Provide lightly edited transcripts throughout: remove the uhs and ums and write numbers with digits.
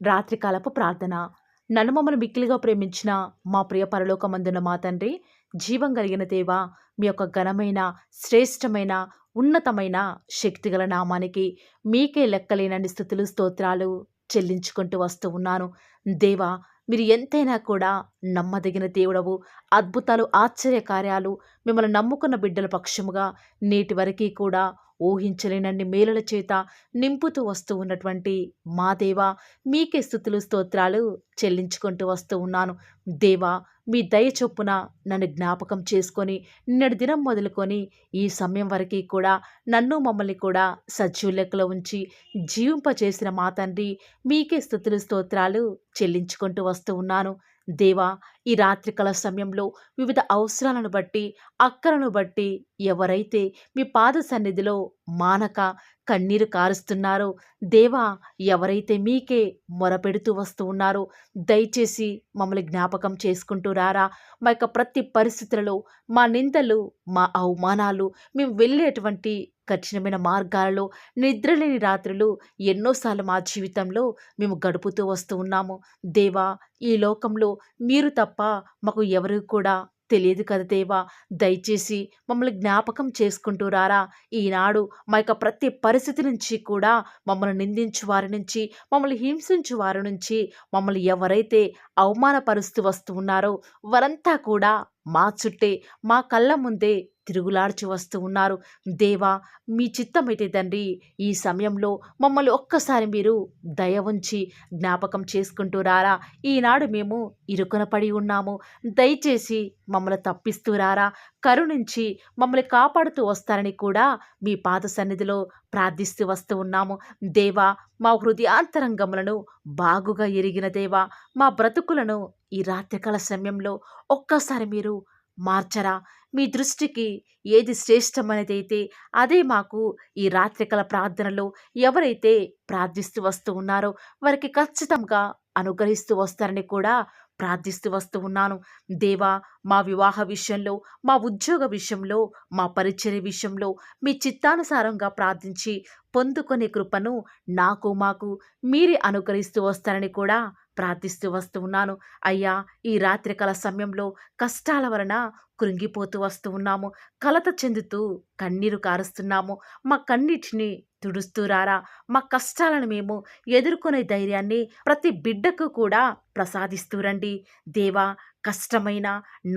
రాత్రికాలపు ప్రార్థన. నన్ను మమ్మల్ని మిక్కిలిగా ప్రేమించిన మా ప్రియ పరలోకమందున్న మా తండ్రి, జీవం కలిగిన దేవా, మీ యొక్క ఘనమైన, శ్రేష్టమైన, ఉన్నతమైన శక్తిగల నామానికి మీకే లెక్కలేనన్ని స్థుతులు, స్తోత్రాలు చెల్లించుకుంటూ వస్తూ ఉన్నాను. దేవా, మీరు ఎంతైనా కూడా నమ్మదగిన దేవుడవు. అద్భుతాలు, ఆశ్చర్య కార్యాలు మిమ్మల్ని నమ్ముకున్న బిడ్డల పక్షముగా నేటి వరకి కూడా ఊహించలేనన్ని మేలుల చేత నింపుతూ వస్తూ ఉన్నటువంటి మా దేవా, మీకే స్థుతులు, స్తోత్రాలు చెల్లించుకుంటూ వస్తూ ఉన్నాను. దేవా, మీ దయ చొప్పున నన్ను జ్ఞాపకం చేసుకొని నిన్నటి దినం మొదలుకొని ఈ సమయం వరకు కూడా నన్ను మమ్మల్ని కూడా సజీవ లెక్కలో ఉంచి జీవింపచేసిన మా తండ్రి, మీకే స్థుతులు, స్తోత్రాలు చెల్లించుకుంటూ వస్తూ ఉన్నాను. దేవా, ఈ రాత్రికాల సమయంలో వివిధ అవసరాలను బట్టి, అక్కరను బట్టి ఎవరైతే మీ పాద సన్నిధిలో మానక కన్నీరు కారుస్తున్నారో, దేవా, ఎవరైతే మీకే మొరపెడుతూ వస్తూ ఉన్నారో, దయచేసి మమ్మల్ని జ్ఞాపకం చేసుకుంటూ రారా. మా యొక్క ప్రతి పరిస్థితులలో మా నిందలు, మా అవమానాలు, మేము వెళ్ళేటువంటి కఠినమైన మార్గాలలో నిద్రలేని రాత్రులు ఎన్నోసార్లు మా జీవితంలో మేము గడుపుతూ వస్తూ ఉన్నాము. దేవా, ఈ లోకంలో మీరు తప్ప మాకు ఎవరు కూడా తెలియదు కదా దేవా. దయచేసి మమ్మల్ని జ్ఞాపకం చేసుకుంటూ రారా. ఈనాడు మా యొక్క ప్రతి పరిస్థితి నుంచి కూడా మమ్మల్ని నిందించు వారి నుంచి, మమ్మల్ని హింసించు వారి నుంచి, మమ్మల్ని ఎవరైతే అవమానపరుస్తూ వస్తూ ఉన్నారో వారంతా కూడా మా చుట్టే, మా కళ్ళ ముందే తిరుగులాడుచు వస్తూ ఉన్నారు. దేవా, మీ చిత్తమైతే తండ్రి, ఈ సమయంలో మమ్మల్ని ఒక్కసారి మీరు దయ ఉంచి జ్ఞాపకం చేసుకుంటూ రారా. ఈనాడు మేము ఇరుకున పడి ఉన్నాము. దయచేసి మమ్మల్ని తప్పిస్తూ రారా. కరుణించి మమ్మల్ని కాపాడుతూ వస్తారని కూడా మీ పాద సన్నిధిలో ప్రార్థిస్తూ వస్తూ ఉన్నాము. దేవా, మా హృదయాంతరంగములను బాగుగా ఎరిగిన దేవా, మా బ్రతుకులను ఈ రాత్రికాల సమయంలో ఒక్కసారి మీరు మార్చరా. మీ దృష్టికి ఏది శ్రేష్టమైనదైతే అదే మాకు ఈ రాత్రికాల ప్రార్థనలో ఎవరైతే ప్రార్థిస్తూ వస్తూ ఉన్నారో వారికి ఖచ్చితంగా అనుగ్రహిస్తూ వస్తారని కూడా ప్రార్థిస్తూ వస్తూ ఉన్నాను. దేవా, మా వివాహ విషయంలో, మా ఉద్యోగ విషయంలో, మా పరిచర్య విషయంలో మీ చిత్తానుసారంగా ప్రార్థించి పొందుకునే కృపను నాకు మాకు మీరే అనుగ్రహిస్తూ వస్తారని కూడా ప్రార్థిస్తూ వస్తూ ఉన్నాను. అయ్యా, ఈ రాత్రికాల సమయంలో కష్టాల వలన కృంగిపోతూ వస్తూ ఉన్నాము. కలత చెందుతూ కన్నీరు కారుస్తున్నాము. మా కన్నీటిని తుడుస్తూ రారా. మా కష్టాలను మేము ఎదుర్కొనే ధైర్యాన్ని ప్రతి బిడ్డకు కూడా ప్రసాదిస్తూ రండి. దేవా, కష్టమైన,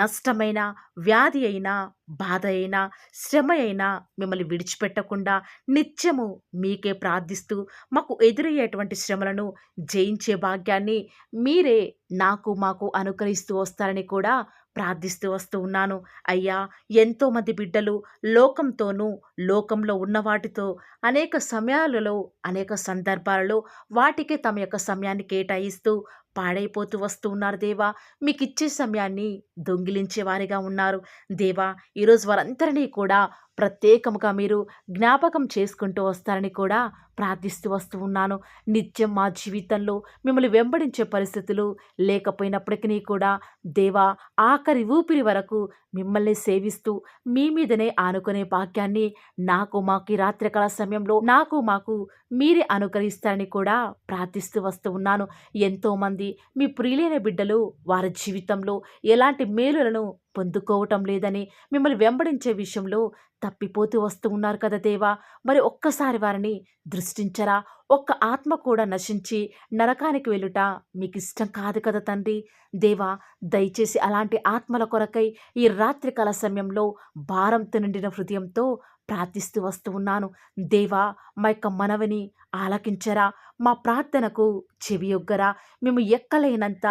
నష్టమైన, వ్యాధి అయినా, బాధ అయినా, శ్రమ అయినా మిమ్మల్ని విడిచిపెట్టకుండా నిత్యము మీకే ప్రార్థిస్తూ మాకు ఎదురయ్యేటువంటి శ్రమలను జయించే భాగ్యాన్ని మీరే నాకు మాకు అనుకరిస్తూ వస్తారని కూడా ప్రార్థిస్తూ వస్తూ ఉన్నాను. అయ్యా, ఎంతోమంది బిడ్డలు లోకంతోనూ, లోకంలో ఉన్న వాటితో అనేక సమయాలలో, అనేక సందర్భాలలో వాటికే తమ యొక్క సమయాన్ని కేటాయిస్తూ పాడైపోతూ వస్తూ ఉన్నారు దేవా. మీకు ఇచ్చే సమయాన్ని దొంగిలించే వారిగా ఉన్నారు దేవా. ఈరోజు వారందరినీ కూడా ప్రత్యేకముగా మీరు జ్ఞాపకం చేసుకుంటూ వస్తారని కూడా ప్రార్థిస్తూ వస్తూ ఉన్నాను. నిత్యం మా జీవితంలో మిమ్మల్ని వెంబడించే పరిస్థితులు లేకపోయినప్పటికీ కూడా దేవా, ఆఖరి ఊపిరి వరకు మిమ్మల్ని సేవిస్తూ మీ మీదనే ఆనుకునే భాగ్యాన్ని నాకు మాకు ఈ రాత్రికాల సమయంలో నాకు మాకు మీరే అనుగ్రహిస్తారని కూడా ప్రార్థిస్తూ వస్తూ ఉన్నాను. ఎంతోమంది మీ ప్రియులైన బిడ్డలు వారి జీవితంలో ఎలాంటి మేలులను పొందుకోవటం లేదని మిమ్మల్ని వెంబడించే విషయంలో తప్పిపోతూ వస్తూ ఉన్నారు కదా దేవా. మరి ఒక్కసారి వారిని దృష్టించరా. ఒక్క ఆత్మ కూడా నశించి నరకానికి వెళ్ళుట మీకు ఇష్టం కాదు కదా తండ్రి. దేవా, దయచేసి అలాంటి ఆత్మల కొరకై ఈ రాత్రికాల సమయంలో భారంతో నిండిన హృదయంతో ప్రార్థిస్తూ వస్తూ ఉన్నాను. దేవా, మా యొక్క మనవిని ఆలకించరా. మా ప్రార్థనకు చెవియొగ్గరా. మేము ఎక్కలేనంత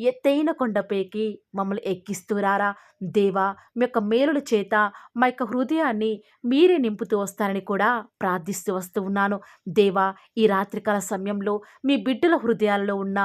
ఎత్తైన కొండపైకి మమ్మల్ని ఎక్కిస్తూ రారా. దేవా, మీ యొక్క మేలుల చేత మా యొక్క హృదయాన్ని మీరే నింపుతూ వస్తారని కూడా ప్రార్థిస్తూ వస్తూ ఉన్నాను. దేవా, ఈ రాత్రికాల సమయంలో మీ బిడ్డల హృదయాలలో ఉన్న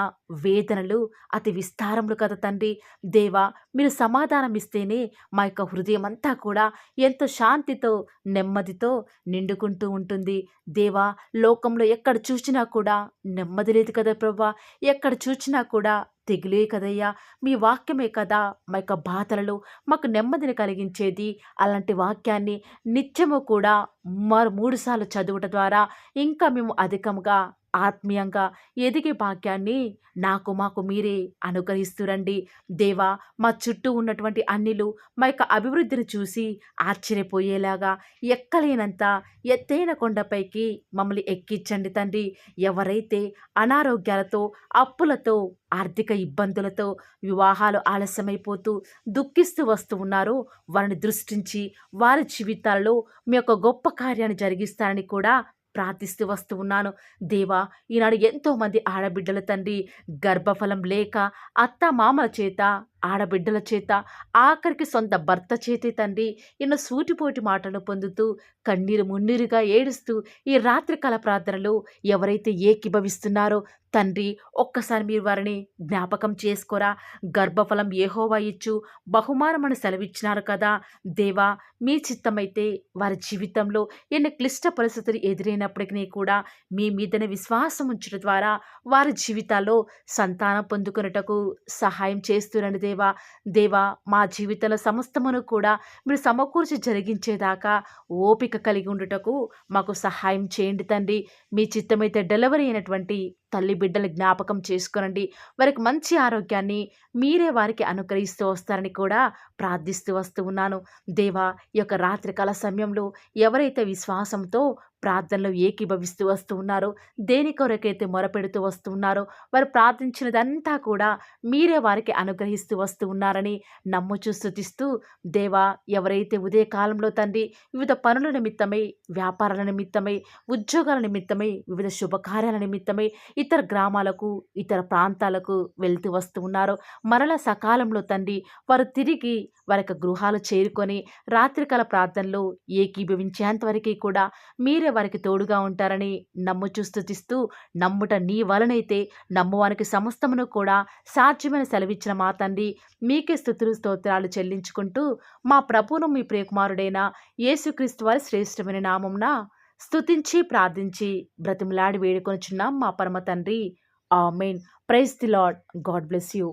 వేదనలు అతి విస్తారములు కదా తండ్రి. దేవా, మీరు సమాధానం ఇస్తేనే మా యొక్క హృదయం అంతా కూడా ఎంతో శాంతితో, నెమ్మదితో నిండుకుంటూ ఉంటుంది. దేవా, లోకంలో ఎక్కడ చూసినా కూడా నెమ్మది లేదు కదా ప్రభా. ఎక్కడ చూసినా కూడా తెగులే కదయ్యా. మీ వాక్యమే కదా మా యొక్క బాధలలో మాకు నెమ్మదిని కలిగించేది. అలాంటి వాక్యాన్ని నిత్యము కూడా 3 సార్లు చదువుట ద్వారా ఇంకా మేము అధికంగా ఆత్మీయంగా ఎదిగే భాగ్యాన్ని మాకు మీరే అనుగ్రహిస్తురండి. దేవా, మా చుట్టూ ఉన్నటువంటి అన్యులు మా యొక్క అభివృద్ధిని చూసి ఆశ్చర్యపోయేలాగా ఎక్కలేనంత ఎత్తైన కొండపైకి మమ్మల్ని ఎక్కించండి తండ్రి. ఎవరైతే అనారోగ్యాలతో, అప్పులతో, ఆర్థిక ఇబ్బందులతో, వివాహాలు ఆలస్యమైపోతూ దుఃఖిస్తూ వస్తూ ఉన్నారో వారిని దృష్టించి వారి జీవితాల్లో మీ యొక్క గొప్ప కార్యాన్ని జరిగిస్తారని కూడా ప్రార్థిస్తూ వస్తూ ఉన్నాను. దేవా, ఈనాడు ఎంతోమంది ఆడబిడ్డల తండ్రి గర్భఫలం లేక అత్తమామల చేత, ఆడబిడ్డల చేత, ఆఖరికి సొంత భర్త చేతే తండ్రి ఎన్నో సూటిపోటి మాటలు పొందుతూ కన్నీరు మున్నీరుగా ఏడుస్తూ ఈ రాత్రికాల ప్రార్థనలో ఎవరైతే ఏకీభవిస్తున్నారో తండ్రి, ఒక్కసారి మీరు వారిని జ్ఞాపకం చేసుకోరా. గర్భఫలం యెహోవా ఇచ్చు బహుమానమని సెలవిచ్చినారు కదా దేవా. మీ చిత్తమైతే వారి జీవితంలో ఎన్ని క్లిష్ట పరిస్థితులు ఎదురైనప్పటికీ కూడా మీ మీదనే విశ్వాసం ఉంచడం ద్వారా వారి జీవితాల్లో సంతానం పొందుకొనుటకు సహాయం చేస్తురండి దేవా. దేవా, మా జీవితంలో సమస్తమును కూడా మీరు సమకూర్చి జరిగించేదాకా ఓపిక కలిగి ఉండుటకు మాకు సహాయం చేయండి తండ్రి. మీ చిత్తమైతే డెలివరీ అయినటువంటి తల్లి బిడ్డలు జ్ఞాపకం చేసుకోనండి. వారికి మంచి ఆరోగ్యాన్ని మీరే వారికి అనుగ్రహిస్తూ వస్తారని కూడా ప్రార్థిస్తూ వస్తూ ఉన్నాను. దేవా, ఈ యొక్క రాత్రికాల సమయంలో ఎవరైతే విశ్వాసంతో ప్రార్థనలో ఏకీభవిస్తూ వస్తూ ఉన్నారో, దేని కొరకైతే మొరపెడుతూ వస్తూ ఉన్నారో, వారు ప్రార్థించినదంతా కూడా మీరే వారికి అనుగ్రహిస్తూ వస్తూ ఉన్నారని నమ్ముచూ స్తుతిస్తూ, దేవా, ఎవరైతే ఉదయకాలంలో తండ్రి వివిధ పనుల నిమిత్తమై, వ్యాపారాల నిమిత్తమై, ఉద్యోగాల నిమిత్తమై, వివిధ శుభకార్యాల నిమిత్తమై ఇతర గ్రామాలకు, ఇతర ప్రాంతాలకు వెళ్తూ వస్తూ ఉన్నారు. మరల సకాలంలో తండ్రి వారు తిరిగి వారి యొక్క గృహాలు చేరుకొని రాత్రికాల ప్రార్థనలో ఏకీభవించేంత వరకు కూడా మీరే వారికి తోడుగా ఉంటారని నమ్ముచూ స్తుతిస్తూ, నమ్ముట నీ వలనైతే నమ్మువానికి సమస్తమును కూడా సాధ్యమైన సెలవిచ్చిన మా తండ్రి, మీకే స్తుతులు స్తోత్రాలు చెల్లించుకుంటూ మా ప్రభువును మీ ప్రియకుమారుడైన యేసుక్రీస్తు వారి శ్రేష్టమైన నామమున స్తుతించి ప్రార్థించి బ్రతిమలాడి వేడుకొనుచున్నాం మా పరమ తండ్రి. Amen. Praise the Lord. God bless you.